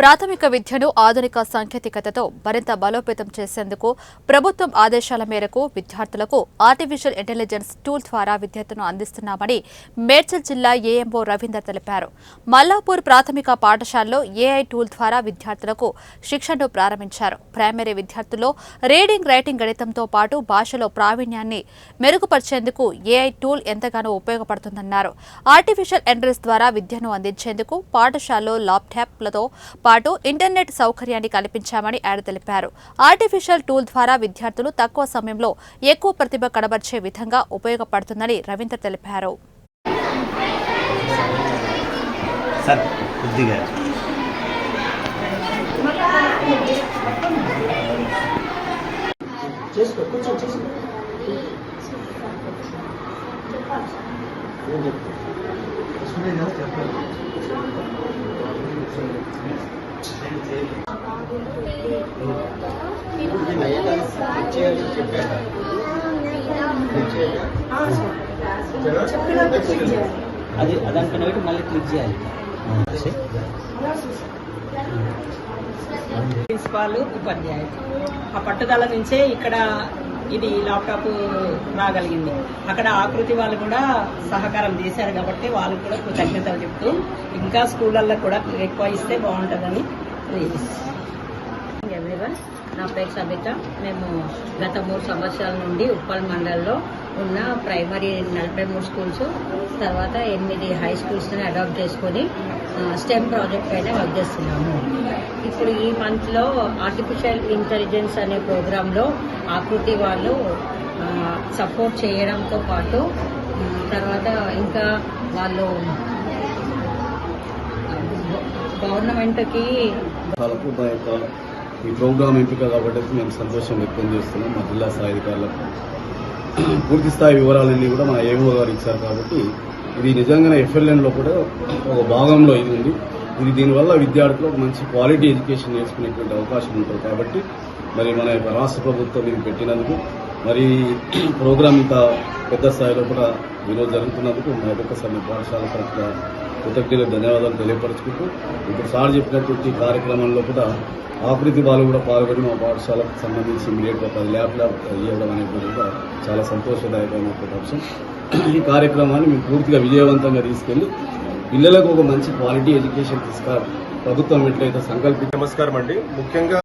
ప్రాథమిక విద్యను ఆధునిక సాంకేతికతతో మరింత బలోపేతం చేసేందుకు ప్రభుత్వం ఆదేశాల మేరకు విద్యార్థులకు ఆర్టిఫిషియల్ ఇంటెలిజెన్స్ టూల్ ద్వారా విద్యను అందిస్తున్నామని మేడ్చల్ జిల్లా ఏఎంఓ రవీందర్ తెలిపారు. మల్లాపూర్ ప్రాథమిక పాఠశాలలో ఏఐ టూల్ ద్వారా విద్యార్థులకు శిక్షణను ప్రారంభించారు. ప్రైమరీ విద్యార్థుల్లో రీడింగ్, రైటింగ్, గణితంతో పాటు భాషలో ప్రావీణ్యాన్ని మెరుగుపరిచేందుకు ఏఐ టూల్ ఎంతగానో ఉపయోగపడుతుందన్నారు. ఆర్టిఫిషియల్ ఇంటెలిజెన్స్ ద్వారా విద్యను అందించేందుకు పాఠశాలలో ల్యాప్టాప్లతో పాటు ఇంటర్నెట్ సౌకర్యాన్ని కల్పించామని ఆయన తెలిపారు. ఆర్టిఫిషియల్ టూల్ ద్వారా విద్యార్థులు తక్కువ సమయంలో ఎక్కువ ప్రతిభ కనబర్చే విధంగా ఉపయోగపడుతుందని రవీందర్ తెలిపారు. అది అదానికన్నా పెట్టి మళ్ళీ క్లిక్ చేయాలి. ప్రిన్సిపాల్, ఉపాధ్యాయులు ఆ పట్టుదల నుంచే ఇక్కడ ఇది ల్యాప్టాప్ రాగలిగింది. అక్కడ ఆకృతి వాళ్ళు కూడా సహకారం చేశారు కాబట్టి వాళ్ళకు కూడా కృతజ్ఞతలు చెప్తూ ఇంకా స్కూళ్ళల్లో కూడా ఎక్కువ ఇస్తే బాగుంటుందని. ఎవ్రీవన్, నా పేరు సబిత. మేము గత 3 సంవత్సరాల నుండి ఉప్పల్ మండలంలో ఉన్న ప్రైమరీ 43 స్కూల్స్, తర్వాత 8 హై స్కూల్స్ని అడాప్ట్ చేసుకొని స్టెమ్ ప్రాజెక్ట్ పైన వర్క్ చేస్తున్నాము. ఇప్పుడు ఈ మంత్లో ఆర్టిఫిషియల్ ఇంటెలిజెన్స్ అనే ప్రోగ్రాంలో ఆకృతి వాళ్ళు సపోర్ట్ చేయడంతో పాటు తర్వాత ఇంకా వాళ్ళు గవర్నమెంట్కి ఈ ప్రోగ్రాం ఎంపిక కాబట్టి మేము సంతోషం వ్యక్తం చేస్తున్నాం. మా జిల్లా స్థాయి అధికారులకు పూర్తి స్థాయి వివరాలన్నీ కూడా మా ఏఓ గారు ఇచ్చారు కాబట్టి ఇది నిజంగానే ఎఫ్ఎల్ఎన్లో కూడా ఒక భాగంలో ఇది ఉంది. ఇది దీనివల్ల విద్యార్థులు మంచి క్వాలిటీ ఎడ్యుకేషన్ నేర్చుకునేటువంటి అవకాశం ఉంటుంది కాబట్టి మరి మన యొక్క రాష్ట్ర ప్రభుత్వం ఇది పెట్టినందుకు, మరి ప్రోగ్రాం ఇంత పెద్ద స్థాయిలో కూడా ఈరోజు జరుగుతున్నందుకు మా ఒక్కొక్కసారి పాఠశాల తరఫున కృతజ్ఞతలు, ధన్యవాదాలు తెలియపరుచుకుంటూ ఇప్పుడు సార్ చెప్పినటువంటి కార్యక్రమంలో కూడా ఆకృతి వాళ్ళు కూడా పాల్గొని మా పాఠశాలకు సంబంధించి ఇమీడియట్గా 10 ల్యాప్టాప్ ఇవ్వడం అనేది కూడా చాలా సంతోషదాయకమైనటువంటి అంశం. ఈ కార్యక్రమాన్ని మేము పూర్తిగా విజయవంతంగా తీసుకెళ్లి పిల్లలకు ఒక మంచి క్వాలిటీ ఎడ్యుకేషన్ ప్రభుత్వం ఎట్లయితే సంకల్పి. నమస్కారం అండి. ముఖ్యంగా